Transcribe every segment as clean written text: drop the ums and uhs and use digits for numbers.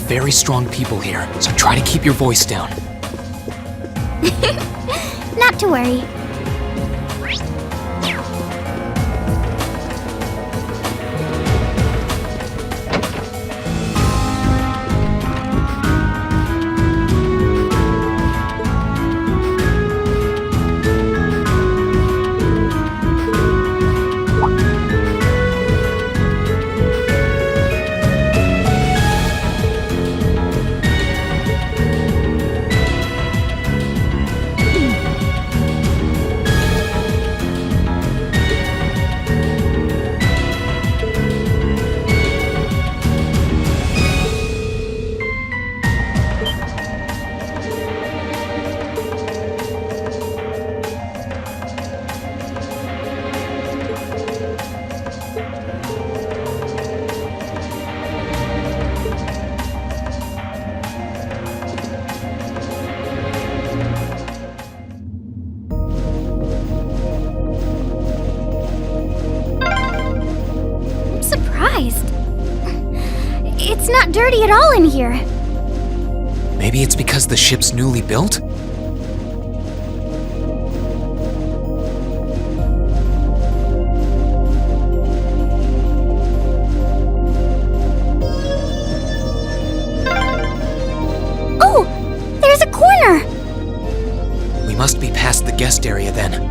very strong people here, so try to keep your voice down. Not to worry. It's not dirty at all in here. Maybe it's because the ship's newly built? Oh! There's a corner! We must be past the guest area then.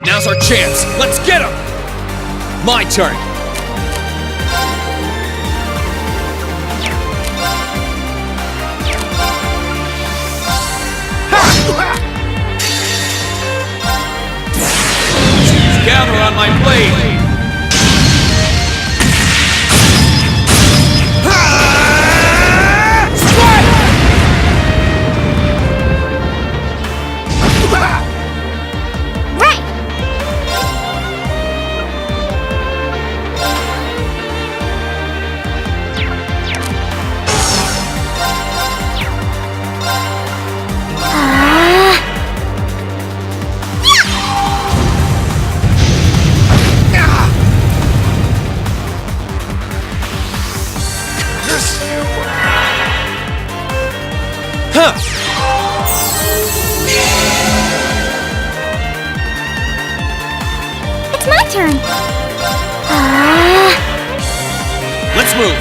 Now's our chance! Let's get him! My turn! Gather on my blade! It's my turn. Let's move!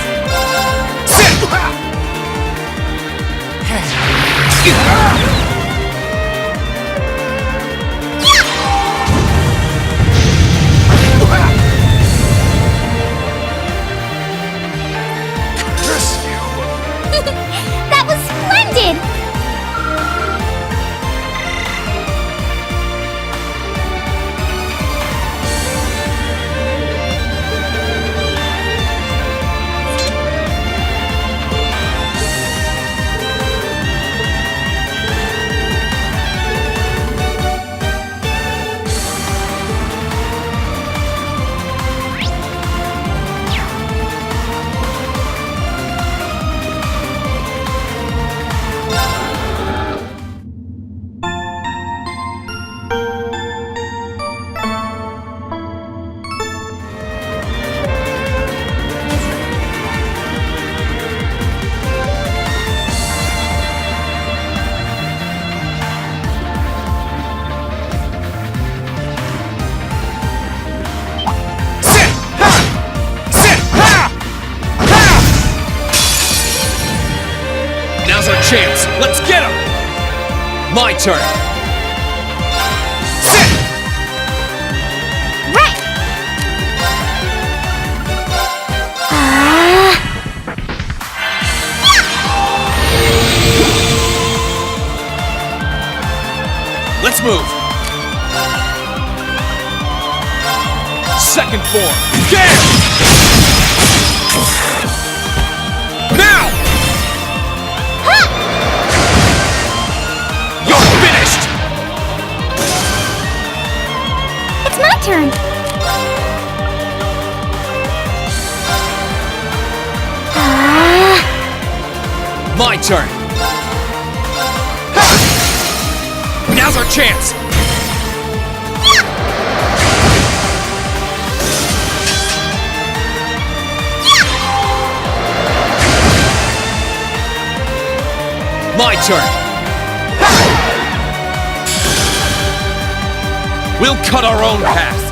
That was splendid! My turn! Right! Let's move! Second form! Gale! Now! You're finished! It's my turn. My turn! Ha! Now's our chance! My turn! Ha! We'll cut our own path!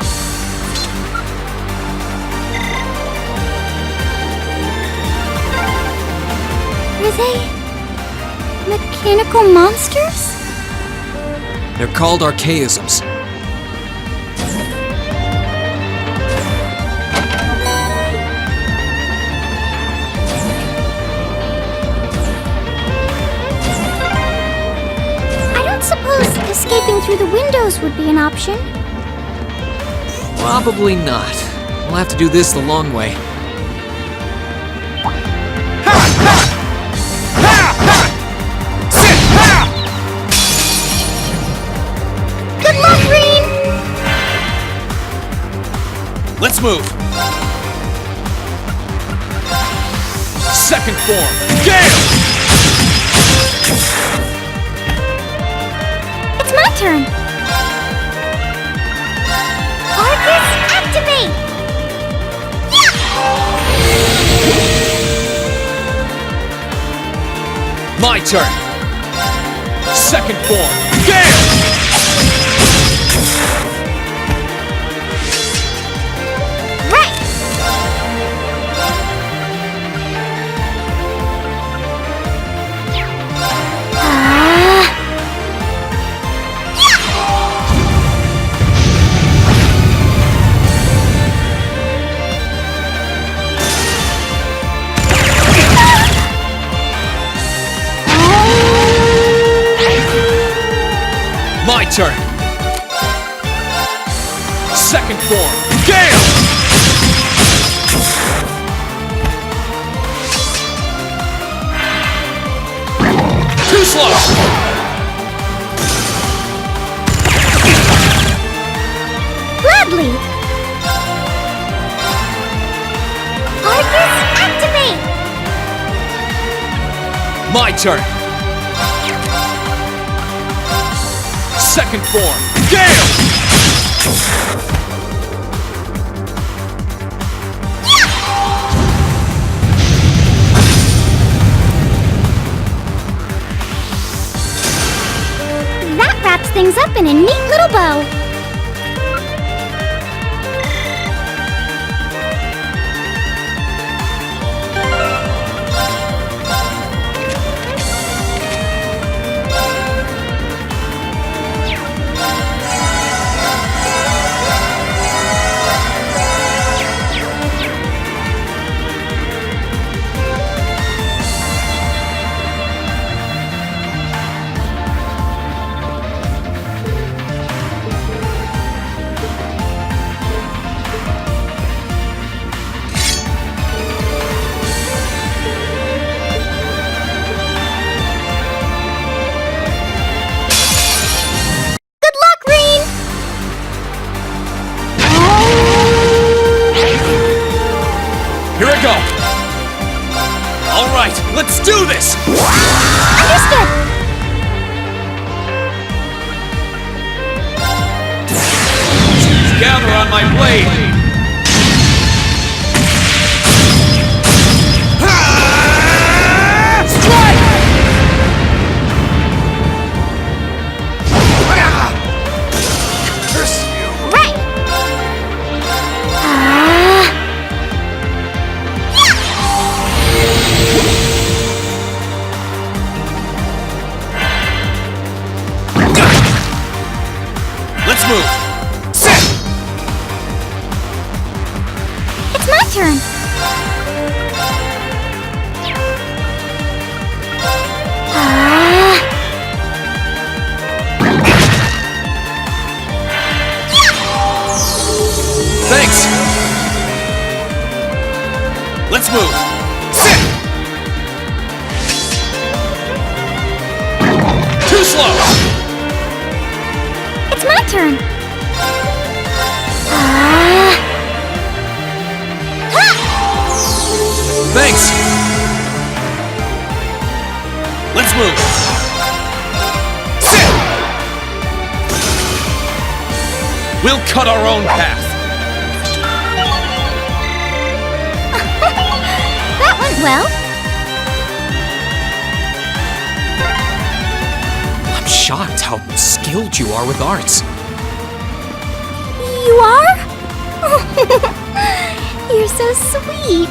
Are they mechanical monsters? They're called archaisms. I don't suppose escaping through the windows would be an option. Probably not. We'll have to do this the long way. Good luck, Rean! Let's move! Second form! Gale! It's my turn. Arcus, activate! My turn! Second form! Gale! Right! My turn! Second form! Gale! Too slow! Gladly! Arcus, activate! My turn! Second form! Gale! That wraps things up in a neat little bow. Good luck, Rean! Here I go! Alright, let's do this! Understood! Gather on my blade! Strike! Curse you! Right! move! Sit! Too slow! It's my turn. Thanks! Let's move! Sit! We'll cut our own path! That went well. I'm shocked how skilled you are with arts. You are? You're so sweet.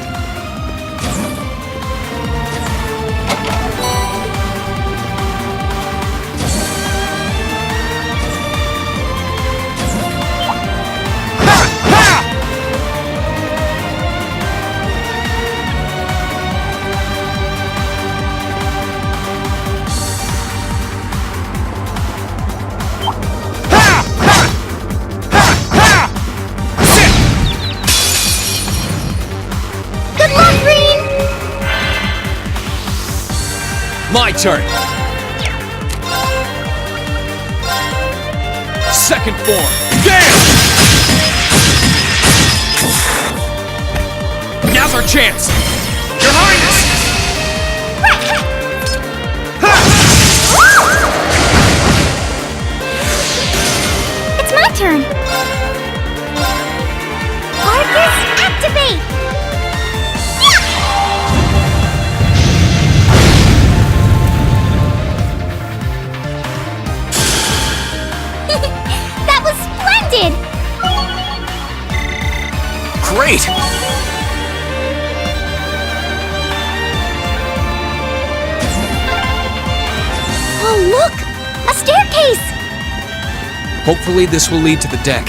Good luck, Rean! My turn! Second form! Damn! Now's our chance! Your Highness! It's my turn. Arcus, activate! That was splendid! Great! Oh, look! A staircase! Hopefully this will lead to the deck.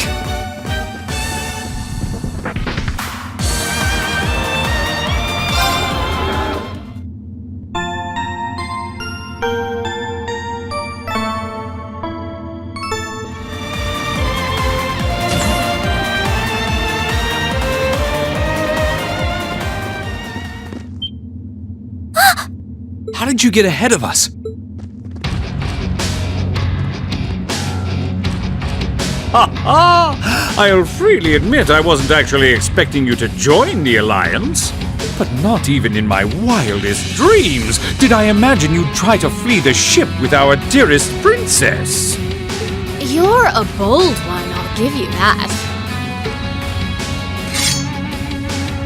How did you get ahead of us? I'll freely admit I wasn't actually expecting you to join the Alliance. But not even in my wildest dreams did I imagine you'd try to flee the ship with our dearest princess. You're a bold one, I'll give you that.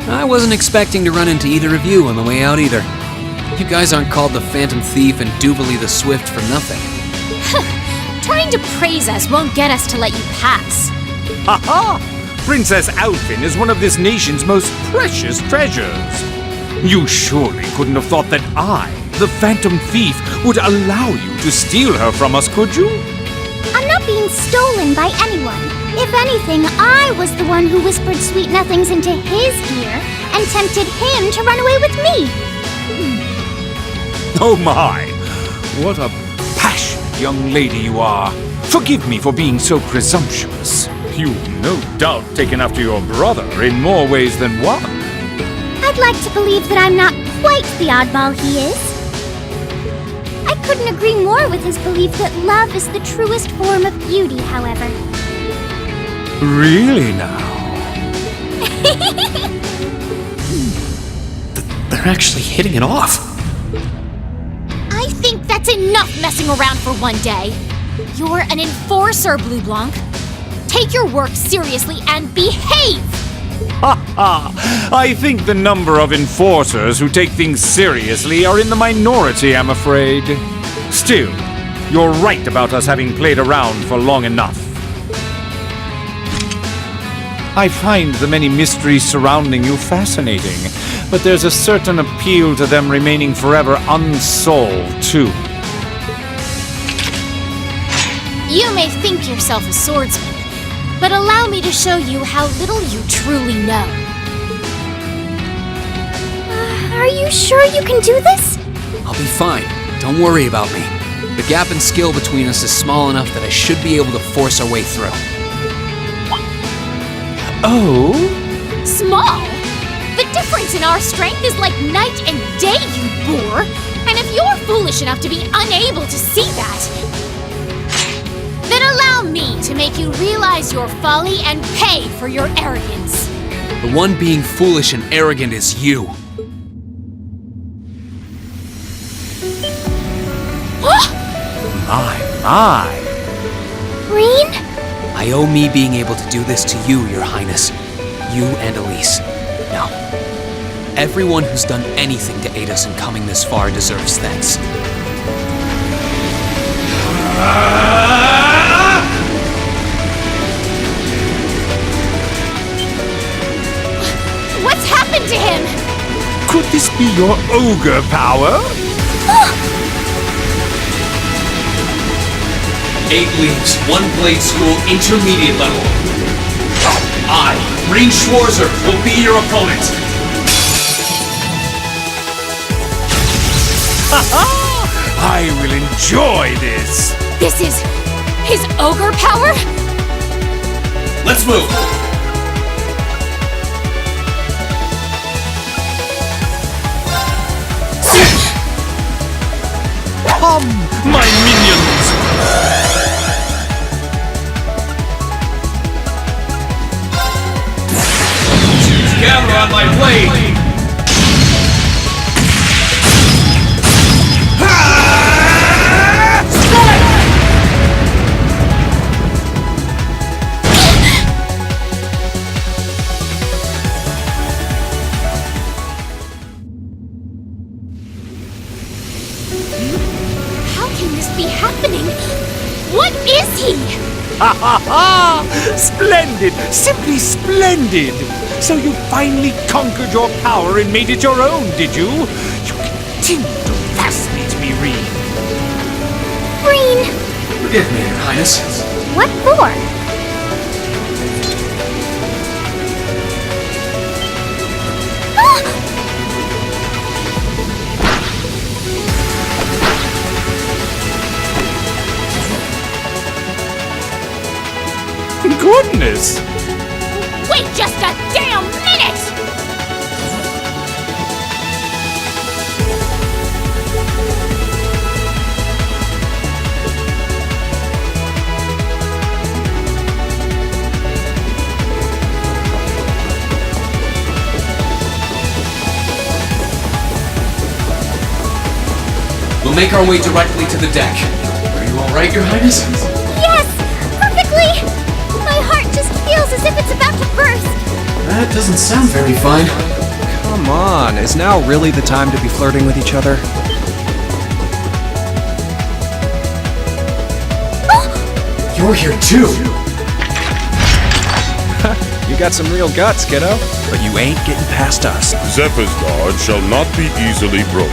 I wasn't expecting to run into either of you on the way out either. You guys aren't called the Phantom Thief and Duvalie the Swift for nothing. Trying to praise us won't get us to let you pass. Ha ha! Princess Alphin is one of this nation's most precious treasures. You surely couldn't have thought that I, the Phantom Thief, would allow you to steal her from us, could you? I'm not being stolen by anyone. If anything, I was the one who whispered sweet nothings into his ear and tempted him to run away with me. Oh my! What a passionate young lady you are. Forgive me for being so presumptuous. You've no doubt taken after your brother in more ways than one. I'd like to believe that I'm not quite the oddball he is. I couldn't agree more with his belief that love is the truest form of beauty, however. Really now? They're actually hitting it off. I think that's enough messing around for one day. You're an enforcer, Blue Blanc. Take your work seriously and behave! Ha ha! I think the number of enforcers who take things seriously are in the minority, I'm afraid. Still, you're right about us having played around for long enough. I find the many mysteries surrounding you fascinating, but there's a certain appeal to them remaining forever unsolved, too. You may think yourself a swordsman, but allow me to show you how little you truly know. Are you sure you can do this? I'll be fine. Don't worry about me. The gap in skill between us is small enough that I should be able to force our way through. Oh? Small? The difference in our strength is like night and day, you boor! And if you're foolish enough to be unable to see that, then allow me to make you realize your folly and pay for your arrogance. The one being foolish and arrogant is you. My. Rean? I owe me being able to do this to you, Your Highness. You and Elise. Now, everyone who's done anything to aid us in coming this far deserves thanks. What's happened to him? Could this be your ogre power? 8 leagues, 1 blade school, intermediate level. I, Rean Schwarzer, will be your opponent. I will enjoy this. This is his ogre power? Let's move. Come, my minions. Gather on my blade. How can this be happening? What is he? Ha ha ha! Splendid! Simply splendid! So you finally conquered your power and made it your own, did you? You continue to fascinate me, Rean. Rean! Forgive me, Your Highness. What for? Goodness! Wait just a damn minute! We'll make our way directly to the deck. Are you all right, Your Highness? Yes! Perfectly! My heart just feels as if it's about to burst. That doesn't sound very fine. Come on, is now really the time to be flirting with each other? You're here too. You got some real guts, kiddo. But you ain't getting past us. Zephyr's guard shall not be easily broken.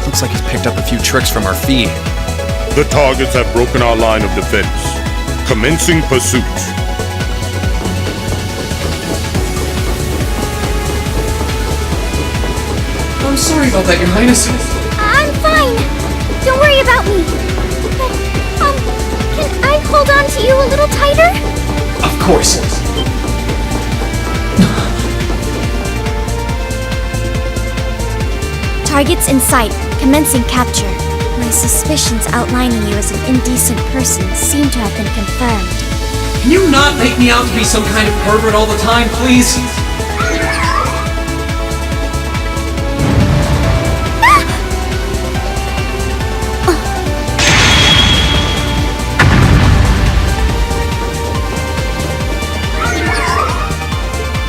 Looks like he's picked up a few tricks from our fee. The targets have broken our line of defense. Commencing pursuit. I'm sorry about that, Your Highness. I'm fine. Don't worry about me. But, can I hold on to you a little tighter? Of course. Targets in sight. Commencing capture. My suspicions outlining you as an indecent person seem to have been confirmed. Can you not make me out to be some kind of pervert all the time, please?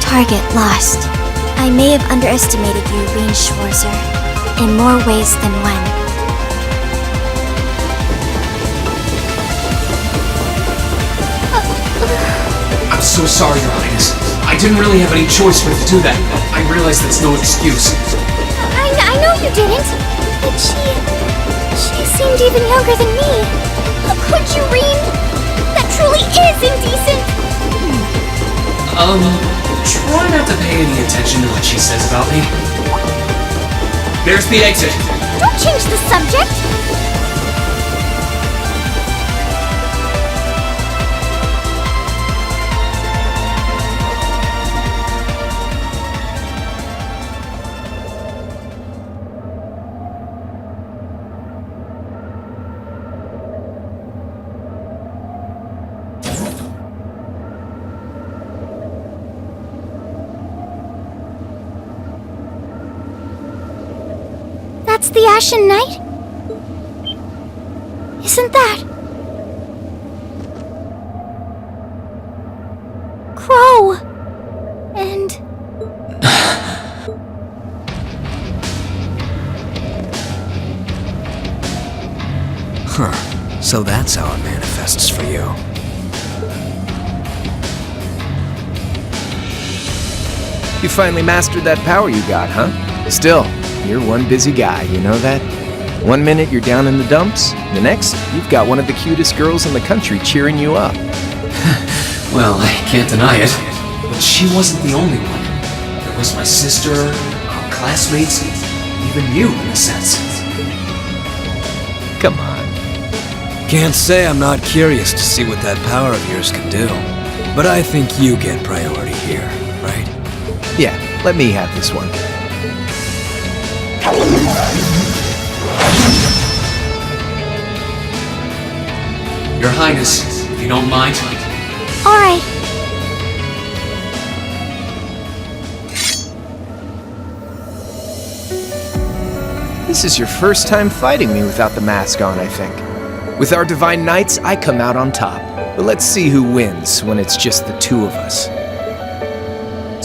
Target lost. I may have underestimated you, Rean Schwarzer, in more ways than one. I'm so sorry, Your Highness. I didn't really have any choice but to do that. I realize that's no excuse. I know you didn't, but she seemed even younger than me. How could you, Rean? That truly is indecent! Try not to pay any attention to what she says about me. There's the exit. Don't change the subject! That's the Ashen Knight? Isn't that... Crow? And... Huh. So that's how it manifests for you. You finally mastered that power you got, huh? Still, you're one busy guy, you know that? One minute you're down in the dumps, the next, you've got one of the cutest girls in the country cheering you up. Well, I can't deny it. But she wasn't the only one. There was my sister, our classmates, even you, in a sense. Come on. Can't say I'm not curious to see what that power of yours can do. But I think you get priority here, right? Yeah, let me have this one. Your Highness, if you don't mind. Alright. This is your first time fighting me without the mask on, I think. With our Divine Knights, I come out on top. But let's see who wins when it's just the two of us.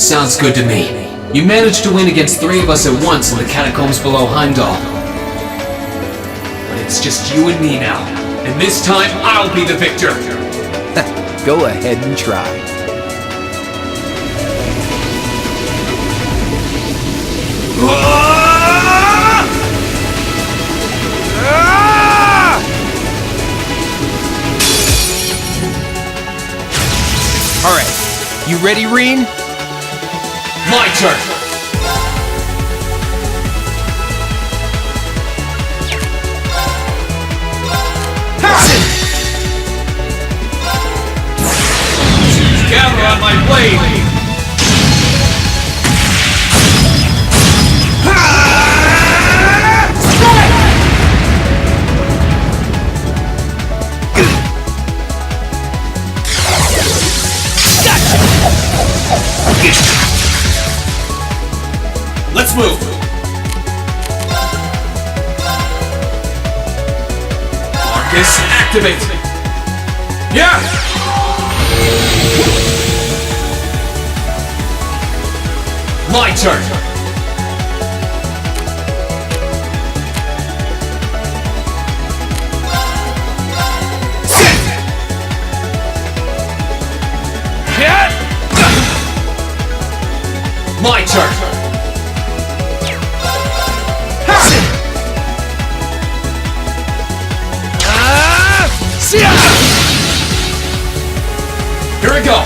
Sounds good to me. You managed to win against 3 of us at once in the catacombs below Heimdall. But it's just you and me now. And this time, I'll be the victor! Go ahead and try. Alright, you ready, Rean? My turn! Gather on my blade! Let's move! Marcus, activate! Yeah! My turn! Sit! Hit! My turn! Here we go!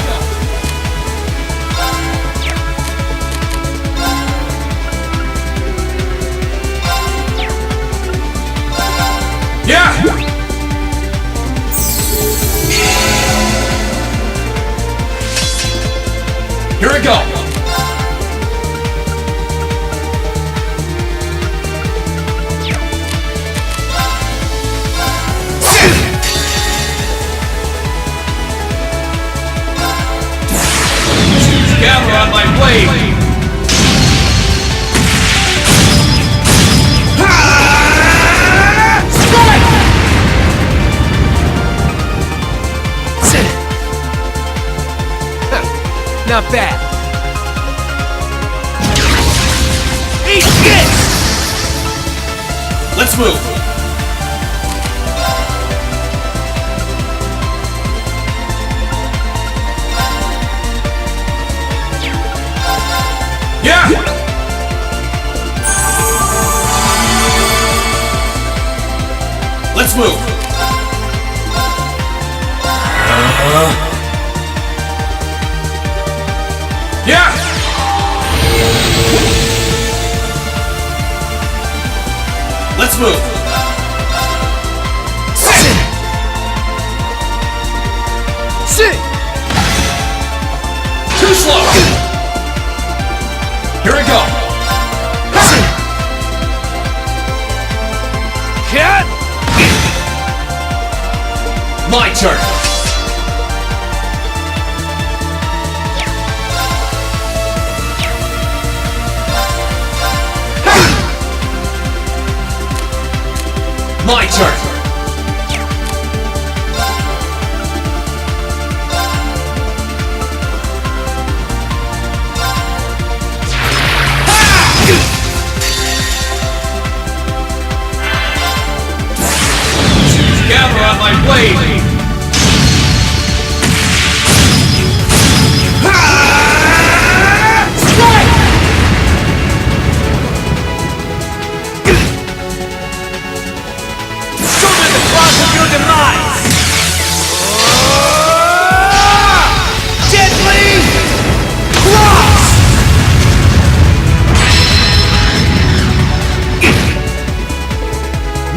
Yeah! Here we go! Gather on my blade! Not bad. Eat this! Let's move! Yeah! Let's move! Yeah! too slow! Here we go! My turn! My turn! Gather on my blade!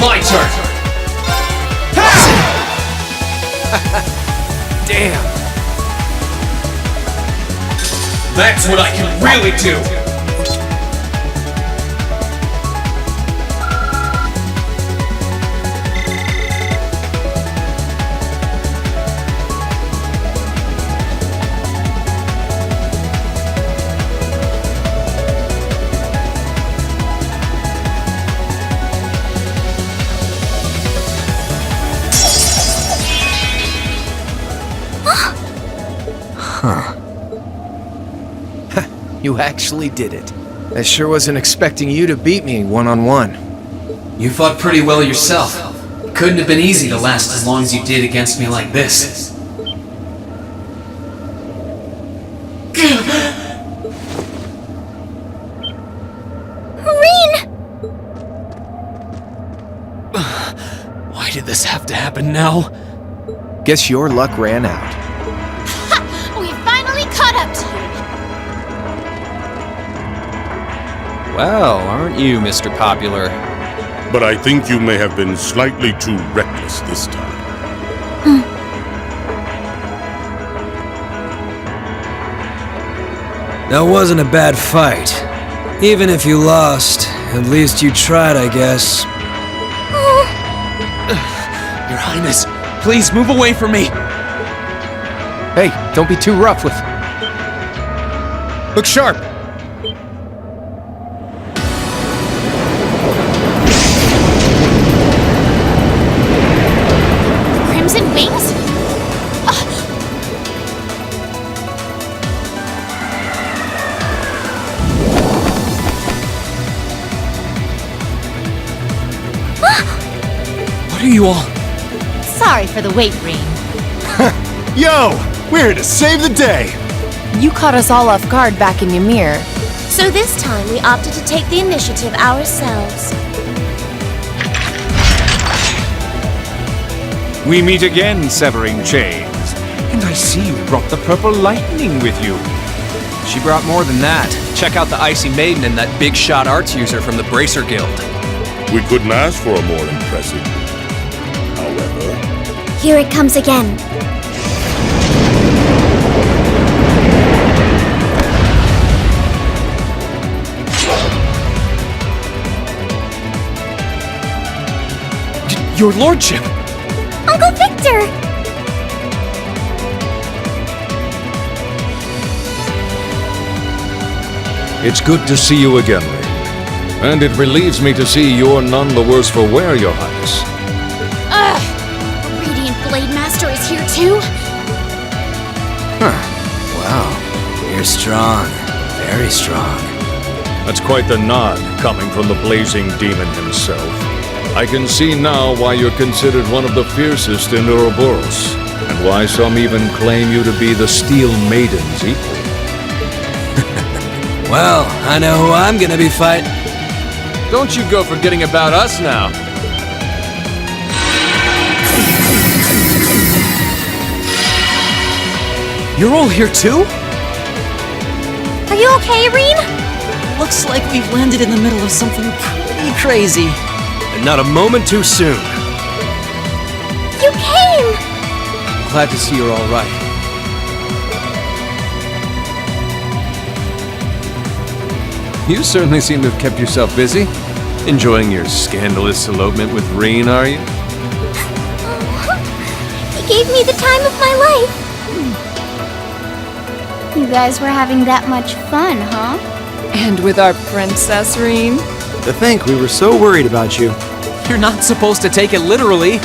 My turn! Damn. That's what I can really do! You actually did it. I sure wasn't expecting you to beat me one-on-one. You fought pretty well yourself. It couldn't have been easy to last as long as you did against me like this. Rean! Why did this have to happen now? Guess your luck ran out. We finally caught up to you! Well, aren't you, Mr. Popular? But I think you may have been slightly too reckless this time. That wasn't a bad fight. Even if you lost, at least you tried, I guess. Your Highness, please move away from me! Hey, don't be too rough with... Look sharp! Crimson wings? What are you all... Sorry for the wait, Rean. Yo! We're here to save the day! You caught us all off guard back in Ymir. So this time we opted to take the initiative ourselves. We meet again, severing chains. And I see you brought the purple lightning with you. She brought more than that. Check out the Icy Maiden and that big shot arts user from the Bracer Guild. We couldn't ask for a more impressive. However, Here it comes again. Your Lordship! Uncle Victor! It's good to see you again, Rean. And it relieves me to see you're none the worse for wear, Your Highness. Ugh! Radiant Blade Master is here too? Wow. You're strong. Very strong. That's quite the nod, coming from the blazing demon himself. I can see now why you're considered one of the fiercest in Ouroboros, and why some even claim you to be the Steel Maiden's equal. Well, I know who I'm gonna be fighting. Don't you go forgetting about us now. You're all here too? Are you okay, Rean? Looks like we've landed in the middle of something pretty crazy. And not a moment too soon. You came! Glad to see you're all right. You certainly seem to have kept yourself busy. Enjoying your scandalous elopement with Rean, are you? He gave me the time of my life. You guys were having that much fun, huh? And with our princess, Rean? To think we were so worried about you. You're not supposed to take it literally.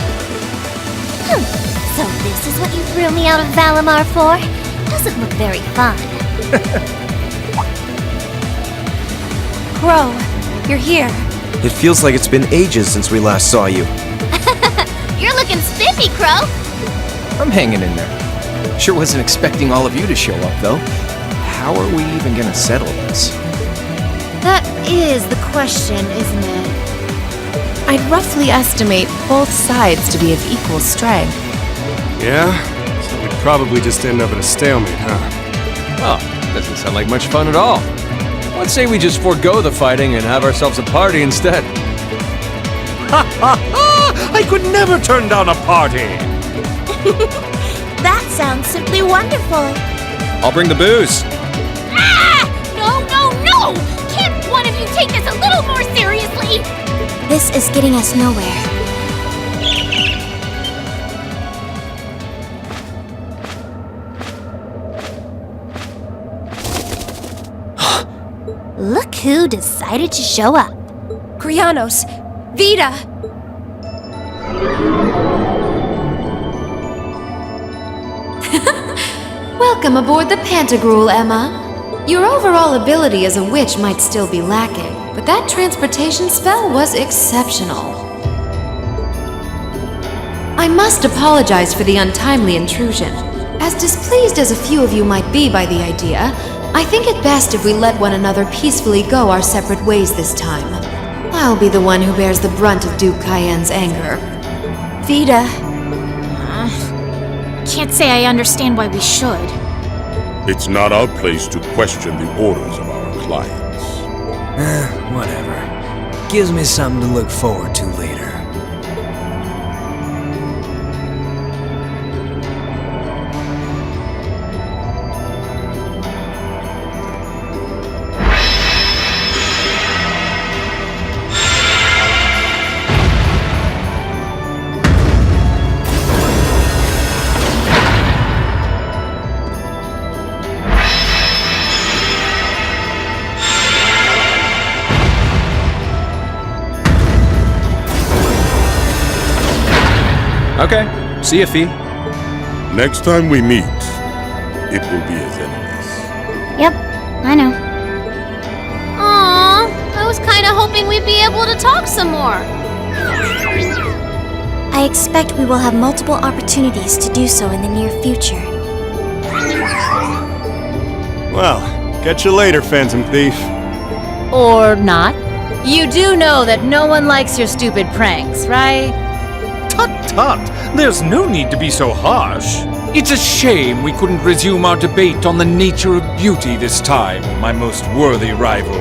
So this is what you threw me out of Valimar for? Doesn't look very fun. Crow, you're here. It feels like it's been ages since we last saw you. You're looking spiffy, Crow. I'm hanging in there. Sure wasn't expecting all of you to show up, though. How are we even gonna settle this? That is the question, isn't it? I'd roughly estimate both sides to be of equal strength. Yeah? So we'd probably just end up at a stalemate, huh? Oh, doesn't sound like much fun at all. Let's say we just forego the fighting and have ourselves a party instead. Ha ha ha! I could never turn down a party! That sounds simply wonderful. I'll bring the booze. Ah! No, no, no! Can't one of you take this a little more seriously? This is getting us nowhere. Look who decided to show up. Krianos! Vita! Welcome aboard the Pantagruel, Emma. Your overall ability as a witch might still be lacking, but that transportation spell was exceptional. I must apologize for the untimely intrusion. As displeased as a few of you might be by the idea, I think it best if we let one another peacefully go our separate ways this time. I'll be the one who bears the brunt of Duke Cayenne's anger. Vita. Can't say I understand why we should. It's not our place to question the orders of our clients. Whatever. Gives me something to look forward to later. Okay, see ya, Fee. Next time we meet, it will be as enemies. Yep, I know. Aww, I was kinda hoping we'd be able to talk some more. I expect we will have multiple opportunities to do so in the near future. Well, catch you later, Phantom Thief. Or not. You do know that no one likes your stupid pranks, right? Tut tut! There's no need to be so harsh. It's a shame we couldn't resume our debate on the nature of beauty this time, my most worthy rival.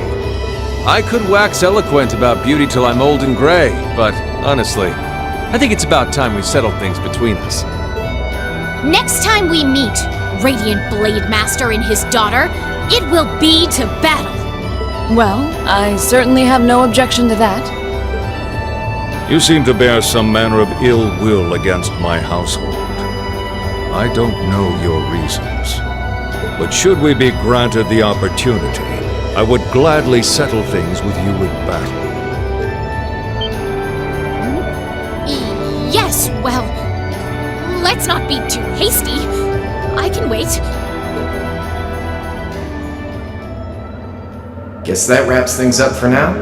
I could wax eloquent about beauty till I'm old and gray, but honestly, I think it's about time we settled things between us. Next time we meet, Radiant Blade Master and his daughter, it will be to battle. Well, I certainly have no objection to that. You seem to bear some manner of ill will against my household. I don't know your reasons. But should we be granted the opportunity, I would gladly settle things with you in battle. Yes, well, let's not be too hasty. I can wait. Guess that wraps things up for now.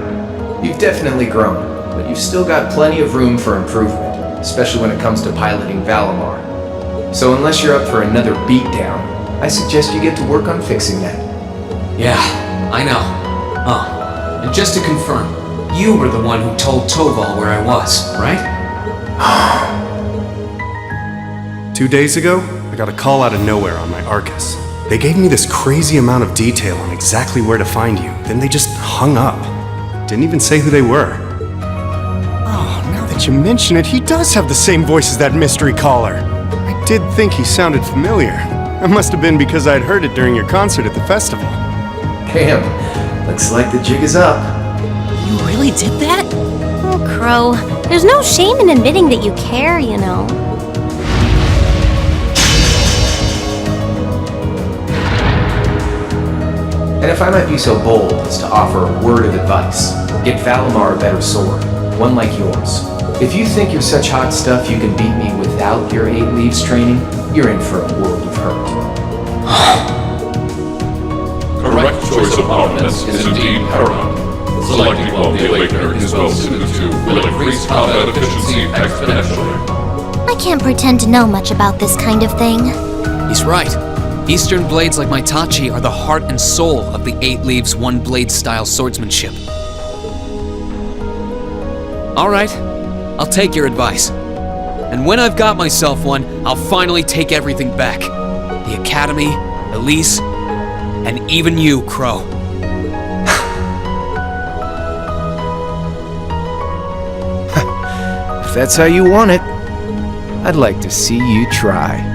You've definitely grown, but you've still got plenty of room for improvement, especially when it comes to piloting Valimar. So unless you're up for another beatdown, I suggest you get to work on fixing that. Yeah, I know. Oh, and just to confirm, you were the one who told Toval where I was, right? 2 days ago, I got a call out of nowhere on my Arcus. They gave me this crazy amount of detail on exactly where to find you, then they just hung up. Didn't even say who they were. Oh, now that you mention it, he does have the same voice as that mystery caller. I did think he sounded familiar. That must have been because I'd heard it during your concert at the festival. Damn, Looks like the jig is up. You really did that? Oh, Crow, there's no shame in admitting that you care, you know. And if I might be so bold as to offer a word of advice, get Valimar a better sword, one like yours. If you think you're such hot stuff you can beat me without your 8 leaves training, you're in for a world of hurt. Correct choice of armaments is indeed paramount. Selecting one the Awakener is well suited to will increase combat efficiency exponentially. I can't pretend to know much about this kind of thing. He's right. Eastern blades like my Tachi are the heart and soul of the 8 leaves, 1 blade style swordsmanship. Alright, I'll take your advice. And when I've got myself one, I'll finally take everything back. The Academy, Elise, and even you, Crow. If that's how you want it, I'd like to see you try.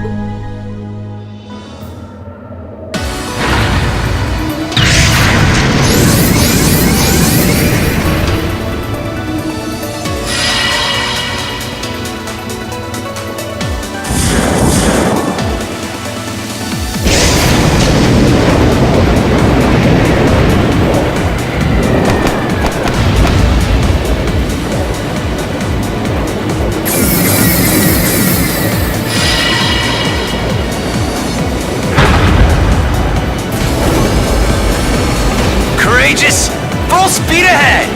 Full speed ahead!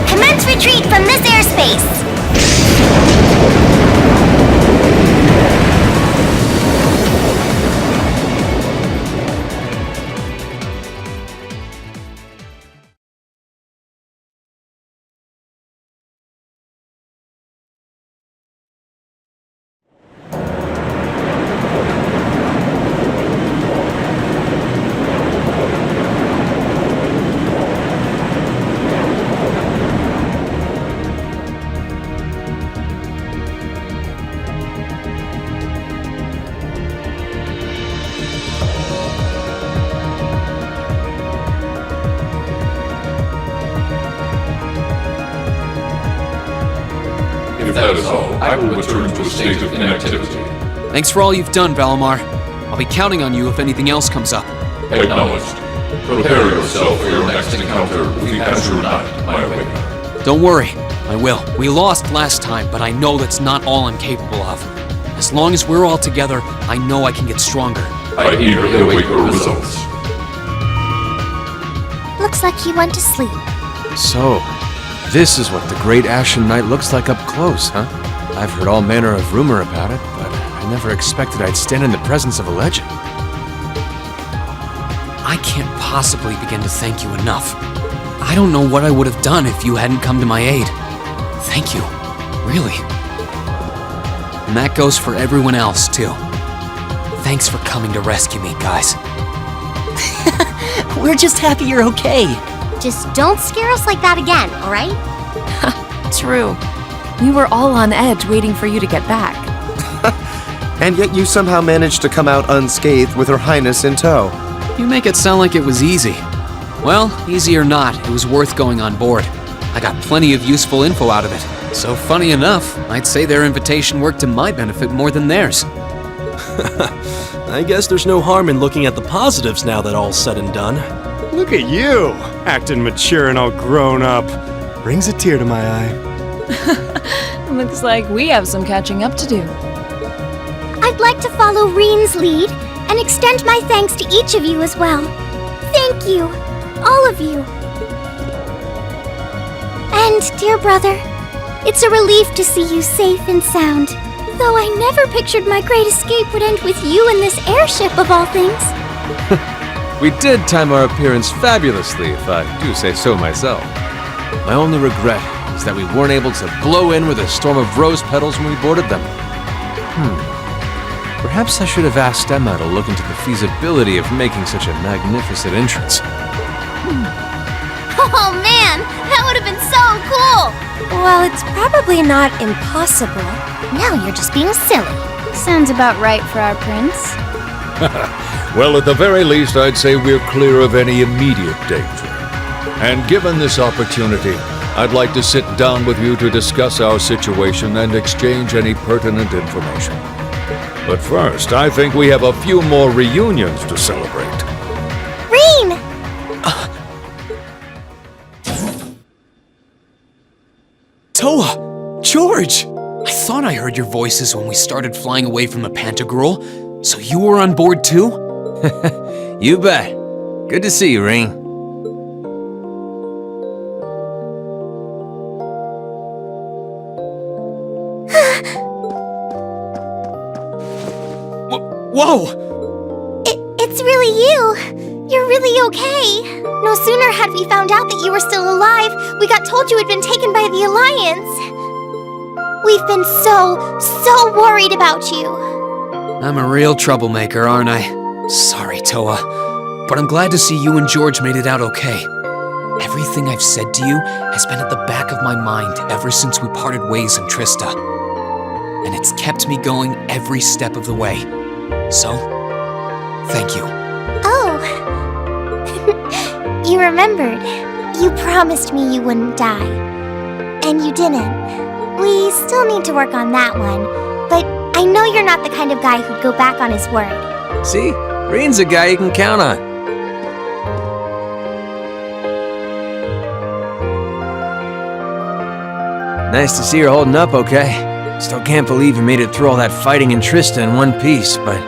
Commence retreat from this airspace! If that is all, I will return to a state of inactivity. Thanks for all you've done, Valimar. I'll be counting on you if anything else comes up. Acknowledged. Prepare yourself for your next encounter with the Azure Knight, my Awakener. Don't worry, I will. We lost last time, but I know that's not all I'm capable of. As long as we're all together, I know I can get stronger. I eagerly await your results. Looks like he went to sleep. So, this is what the Great Ashen Knight looks like up close, huh? I've heard all manner of rumor about it, but I never expected I'd stand in the presence of a legend. I can't possibly begin to thank you enough. I don't know what I would have done if you hadn't come to my aid. Thank you. Really. And that goes for everyone else, too. Thanks for coming to rescue me, guys. We're just happy you're okay. Just don't scare us like that again, alright? True. We were all on edge waiting for you to get back. And yet you somehow managed to come out unscathed with Her Highness in tow. You make it sound like it was easy. Well, easy or not, it was worth going on board. I got plenty of useful info out of it. So funny enough, I'd say their invitation worked to my benefit more than theirs. I guess there's no harm in looking at the positives now that all's said and done. Look at you, acting mature and all grown up. Brings a tear to my eye. Looks like we have some catching up to do. I'd like to follow Rean's lead and extend my thanks to each of you as well. Thank you, all of you. And, dear brother, it's a relief to see you safe and sound. Though I never pictured my great escape would end with you in this airship of all things. We did time our appearance fabulously, if I do say so myself. My only regret is that we weren't able to blow in with a storm of rose petals when we boarded them. Perhaps I should have asked Emma to look into the feasibility of making such a magnificent entrance. Oh man, that would have been so cool! Well, it's probably not impossible. Now you're just being silly. Sounds about right for our prince. Well, at the very least, I'd say we're clear of any immediate danger. And given this opportunity, I'd like to sit down with you to discuss our situation and exchange any pertinent information. But first, I think we have a few more reunions to celebrate. Rean! Toa! George! I thought I heard your voices when we started flying away from the Pantagruel, so you were on board too? You bet. Good to see you, Rean. Whoa! It's really you. You're really okay. No sooner had we found out that you were still alive, we got told you had been taken by the Alliance. We've been so worried about you. I'm a real troublemaker, aren't I? Sorry, Toa. But I'm glad to see you and George made it out okay. Everything I've said to you has been at the back of my mind ever since we parted ways in Trista. And it's kept me going every step of the way. So, thank you. Oh. You remembered. You promised me you wouldn't die. And you didn't. We still need to work on that one. But I know you're not the kind of guy who'd go back on his word. See? Rean's a guy you can count on. Nice to see you're holding up okay. Still can't believe you made it through all that fighting in Trista in one piece, but...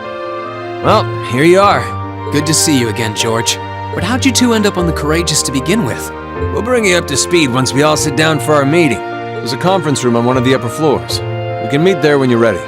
well, here you are. Good to see you again, George. But how'd you two end up on the Courageous to begin with? We'll bring you up to speed once we all sit down for our meeting. There's a conference room on one of the upper floors. We can meet there when you're ready.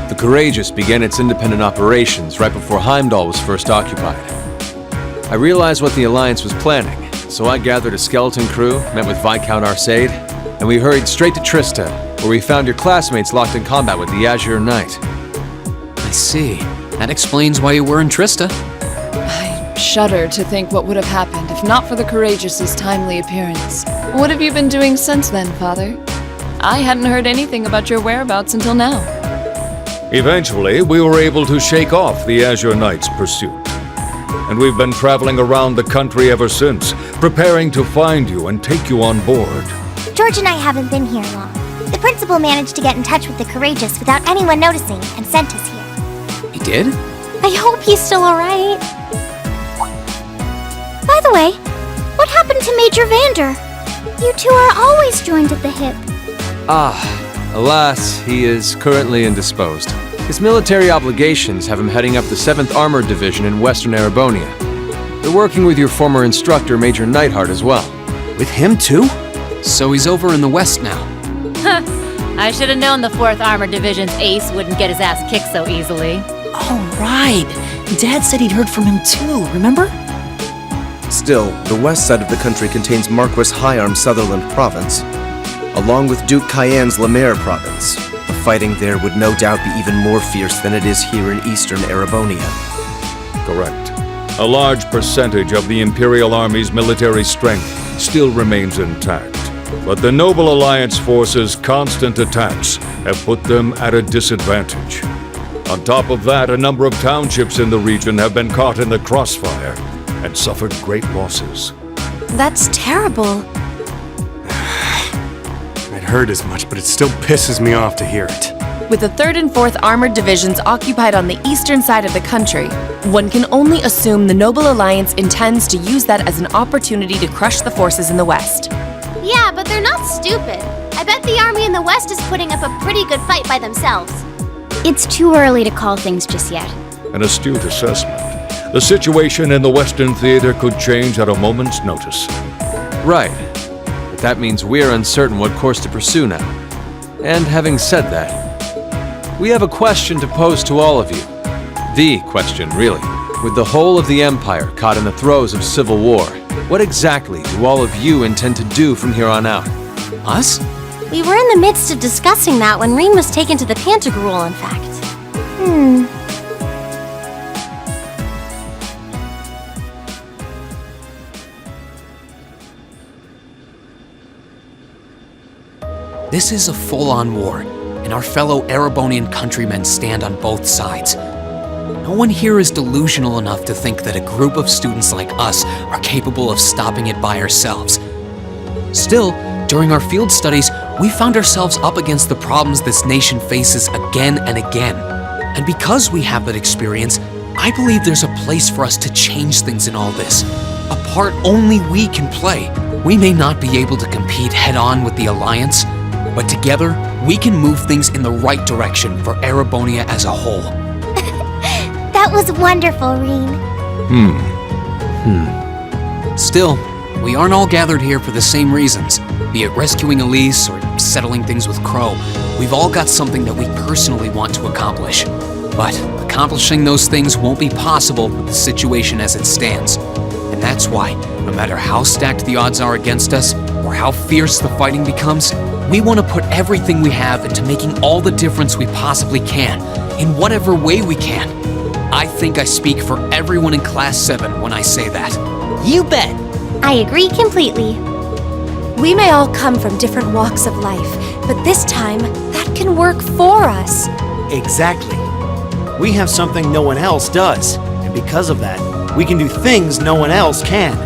The Courageous began its independent operations right before Heimdall was first occupied. I realized what the Alliance was planning, so I gathered a skeleton crew, met with Viscount Arcade, and we hurried straight to Trista, where we found your classmates locked in combat with the Azure Knight. I see. That explains why you were in Trista. I shudder to think what would have happened if not for the Courageous's timely appearance. What have you been doing since then, Father? I hadn't heard anything about your whereabouts until now. Eventually, we were able to shake off the Azure Knight's pursuit. And we've been traveling around the country ever since, preparing to find you and take you on board. George and I haven't been here long. The principal managed to get in touch with the Courageous without anyone noticing and sent us here. He did? I hope he's still alright. By the way, what happened to Major Vander? You two are always joined at the hip. Alas, he is currently indisposed. His military obligations have him heading up the 7th Armored Division in Western Erebonia. They're working with your former instructor, Major Neidhart, as well. With him too? So he's over in the West now. I should have known the 4th Armored Division's ace wouldn't get his ass kicked so easily. Oh, right. Dad said he'd heard from him too, remember? Still, the west side of the country contains Marquis Higharm Sutherland Province, along with Duke Cayenne's Lemaire Province. The fighting there would no doubt be even more fierce than it is here in eastern Erebonia. Correct. A large percentage of the Imperial Army's military strength still remains intact. But the Noble Alliance forces' constant attacks have put them at a disadvantage. On top of that, a number of townships in the region have been caught in the crossfire and suffered great losses. That's terrible. I'd heard as much, but it still pisses me off to hear it. With the 3rd and 4th Armored Divisions occupied on the eastern side of the country, one can only assume the Noble Alliance intends to use that as an opportunity to crush the forces in the west. Yeah, but they're not stupid. I bet the army in the west is putting up a pretty good fight by themselves. It's too early to call things just yet. An astute assessment. The situation in the Western Theater could change at a moment's notice. Right. But that means we're uncertain what course to pursue now. And having said that, we have a question to pose to all of you. The question, really. With the whole of the Empire caught in the throes of civil war, what exactly do all of you intend to do from here on out? Us? We were in the midst of discussing that when Rean was taken to the Pantagruel, in fact. This is a full-on war, and our fellow Erebonian countrymen stand on both sides. No one here is delusional enough to think that a group of students like us are capable of stopping it by ourselves. Still, during our field studies, we found ourselves up against the problems this nation faces again and again. And because we have that experience, I believe there's a place for us to change things in all this. A part only we can play. We may not be able to compete head-on with the Alliance, but together, we can move things in the right direction for Erebonia as a whole. That was wonderful, Rean. Still, we aren't all gathered here for the same reasons. Be it rescuing Elise or settling things with Crow, we've all got something that we personally want to accomplish. But accomplishing those things won't be possible with the situation as it stands. And that's why, no matter how stacked the odds are against us, or how fierce the fighting becomes, we want to put everything we have into making all the difference we possibly can, in whatever way we can. I think I speak for everyone in Class 7 when I say that. You bet! I agree completely. We may all come from different walks of life, but this time, that can work for us. Exactly. We have something no one else does, and because of that, we can do things no one else can.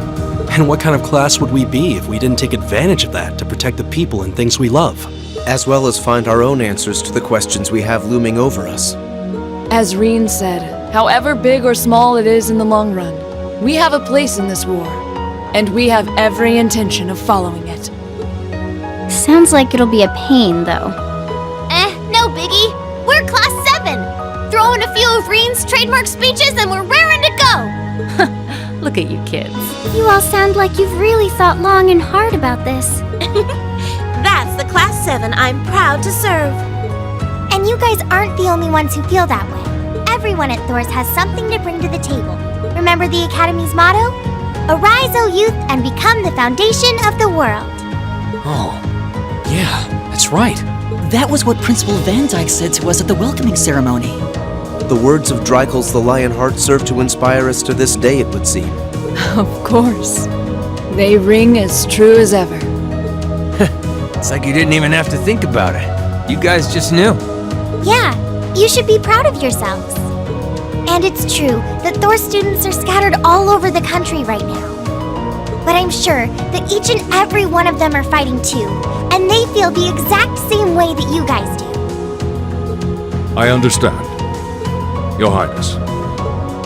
And what kind of class would we be if we didn't take advantage of that to protect the people and things we love? As well as find our own answers to the questions we have looming over us. As Rean said, however big or small it is in the long run, we have a place in this war, and we have every intention of following it. Sounds like it'll be a pain, though. No biggie. We're Class 7. Throw in a few of Rean's trademark speeches and we're raring to go. Look at you kids. You all sound like you've really thought long and hard about this. That's the Class 7 I'm proud to serve. And you guys aren't the only ones who feel that way. Everyone at Thor's has something to bring to the table. Remember the Academy's motto? Arise, O youth, and become the foundation of the world. Oh, yeah, that's right. That was what Principal Van Dyke said to us at the welcoming ceremony. The words of Dreikel's the Lionheart serve to inspire us to this day, it would seem. Of course. They ring as true as ever. It's like you didn't even have to think about it. You guys just knew. Yeah, you should be proud of yourselves. And it's true that Thor students are scattered all over the country right now. But I'm sure that each and every one of them are fighting too, and they feel the exact same way that you guys do. I understand. Your Highness.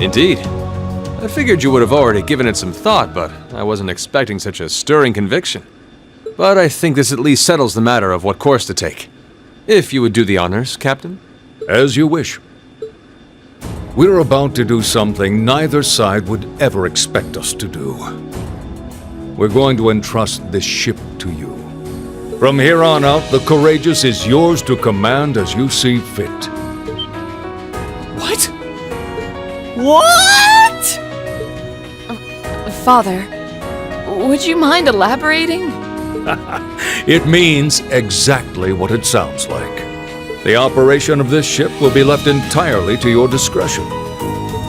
Indeed. I figured you would have already given it some thought, but I wasn't expecting such a stirring conviction. But I think this at least settles the matter of what course to take. If you would do the honors, Captain. As you wish. We're about to do something neither side would ever expect us to do. We're going to entrust this ship to you. From here on out, the Courageous is yours to command as you see fit. What? What? Father, would you mind elaborating? It means exactly what it sounds like. The operation of this ship will be left entirely to your discretion.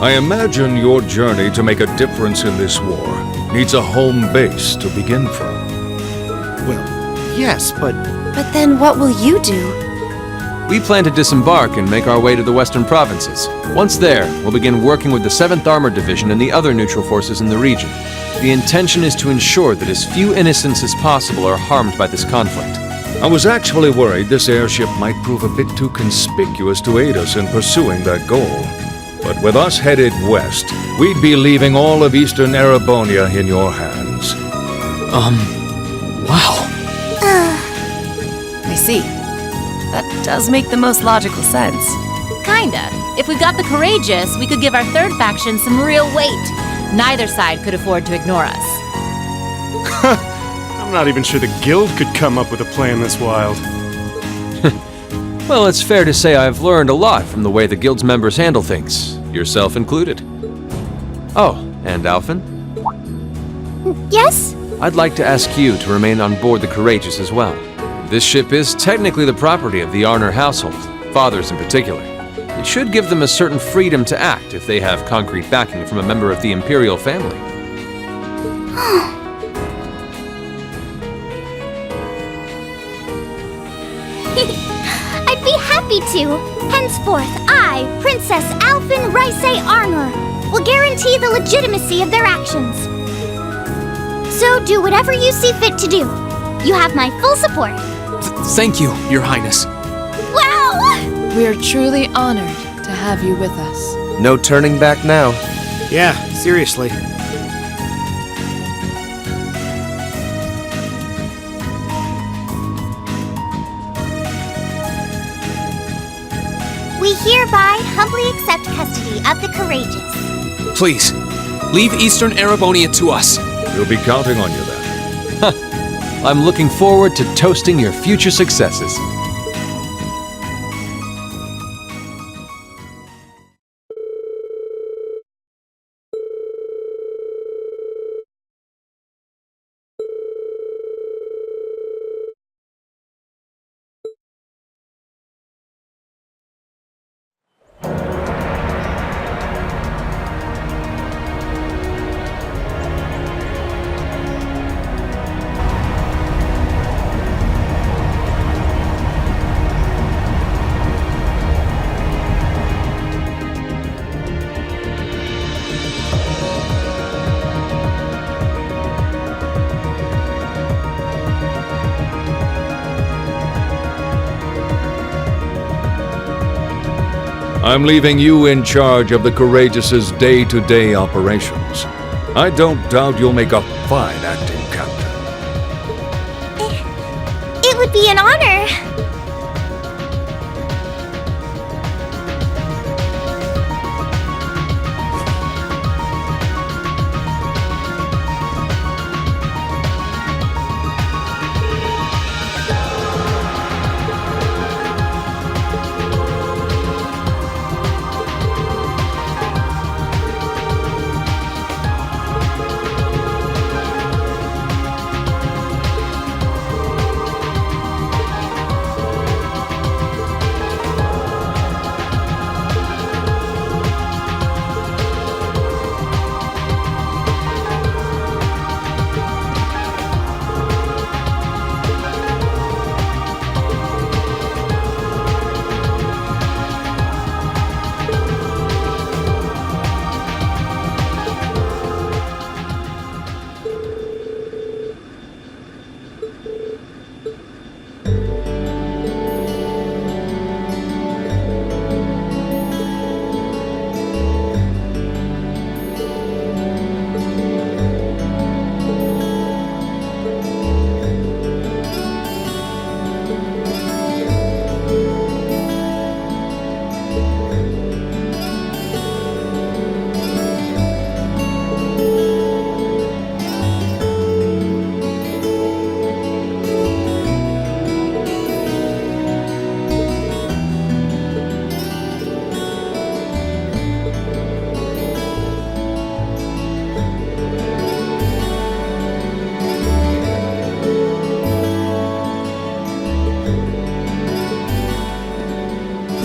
I imagine your journey to make a difference in this war needs a home base to begin from. Well, yes, but then what will you do? We plan to disembark and make our way to the western provinces. Once there, we'll begin working with the 7th Armored Division and the other neutral forces in the region. The intention is to ensure that as few innocents as possible are harmed by this conflict. I was actually worried this airship might prove a bit too conspicuous to aid us in pursuing that goal. But with us headed west, we'd be leaving all of eastern Erebonia in your hands. Wow. I see. That does make the most logical sense. Kinda. If we got the Courageous, we could give our third faction some real weight. Neither side could afford to ignore us. I'm not even sure the Guild could come up with a plan this wild. Well, it's fair to say I've learned a lot from the way the Guild's members handle things, yourself included. Oh, and Alphen? Yes? I'd like to ask you to remain on board the Courageous as well. This ship is technically the property of the Arner household, fathers in particular. It should give them a certain freedom to act if they have concrete backing from a member of the Imperial family. I'd be happy to. Henceforth, I, Princess Alphen Rysay Arner, will guarantee the legitimacy of their actions. So do whatever you see fit to do. You have my full support. Thank you, Your Highness. Wow! We're truly honored to have you with us. No turning back now. Yeah, seriously. We hereby humbly accept custody of the Courageous. Please, leave Eastern Erebonia to us. We'll be counting on you then. I'm looking forward to toasting your future successes. I'm leaving you in charge of the Courageous's day-to-day operations. I don't doubt you'll make a fine acting captain. It would be an honor.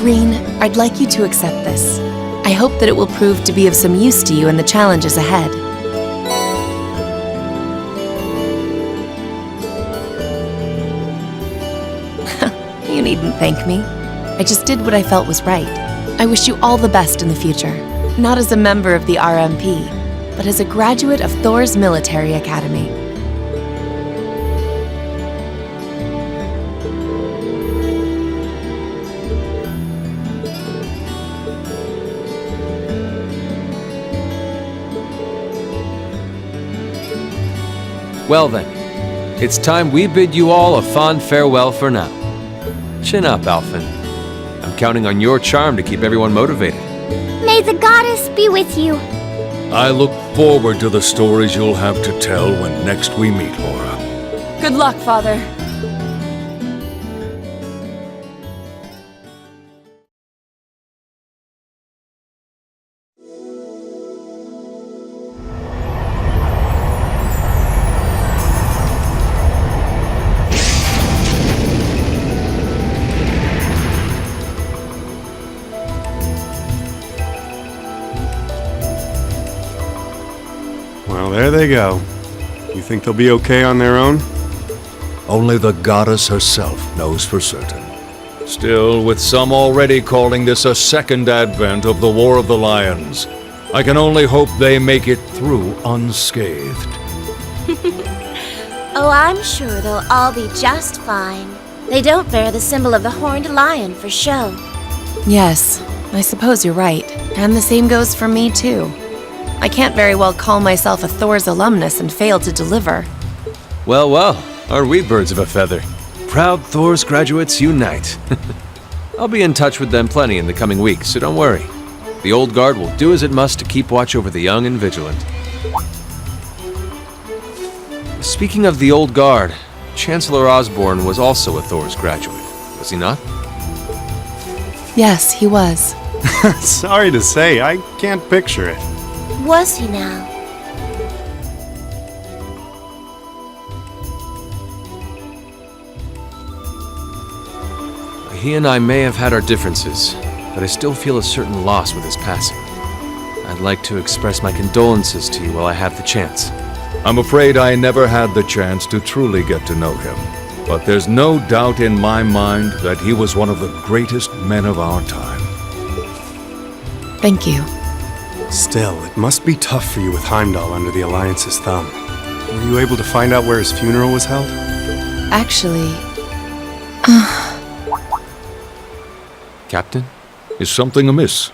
Rean, I'd like you to accept this. I hope that it will prove to be of some use to you in the challenges ahead. You needn't thank me. I just did what I felt was right. I wish you all the best in the future. Not as a member of the RMP, but as a graduate of Thor's Military Academy. Well then, it's time we bid you all a fond farewell for now. Chin up, Alphen. I'm counting on your charm to keep everyone motivated. May the goddess be with you. I look forward to the stories you'll have to tell when next we meet, Laura. Good luck, Father. there they go. You think they'll be okay on their own? Only the goddess herself knows for certain. Still, with some already calling this a second advent of the War of the Lions, I can only hope they make it through unscathed. Oh, I'm sure they'll all be just fine. They don't bear the symbol of the horned lion for show. Yes, I suppose you're right. And the same goes for me, too. I can't very well call myself a Thor's alumnus and fail to deliver. Well, well, are we birds of a feather? Proud Thor's graduates unite. I'll be in touch with them plenty in the coming weeks, so don't worry. The old guard will do as it must to keep watch over the young and vigilant. Speaking of the old guard, Chancellor Osborne was also a Thor's graduate, was he not? Yes, he was. Sorry to say, I can't picture it. Was he now? He and I may have had our differences, but I still feel a certain loss with his passing. I'd like to express my condolences to you while I have the chance. I'm afraid I never had the chance to truly get to know him, but there's no doubt in my mind that he was one of the greatest men of our time. Thank you. Still, it must be tough for you with Heimdall under the Alliance's thumb. Were you able to find out where his funeral was held? Actually... Captain? Is something amiss?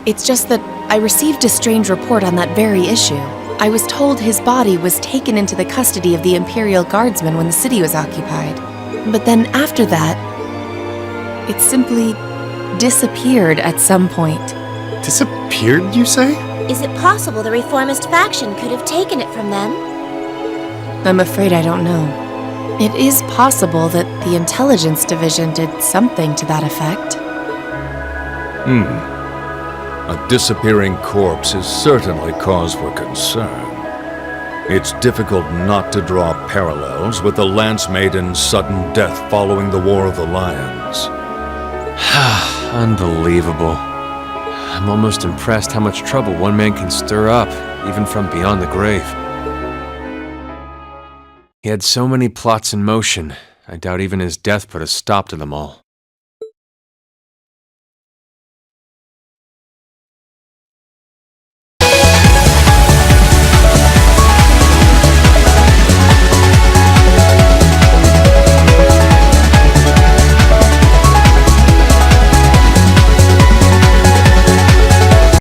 It's just that I received a strange report on that very issue. I was told his body was taken into the custody of the Imperial Guardsmen when the city was occupied. But then after that, it simply disappeared at some point. Disappeared, you say? Is it possible the reformist faction could have taken it from them? I'm afraid I don't know. It is possible that the Intelligence Division did something to that effect. A disappearing corpse is certainly cause for concern. It's difficult not to draw parallels with the Lance Maiden's sudden death following the War of the Lions. Unbelievable. I'm almost impressed how much trouble one man can stir up, even from beyond the grave. He had so many plots in motion, I doubt even his death put a stop to them all.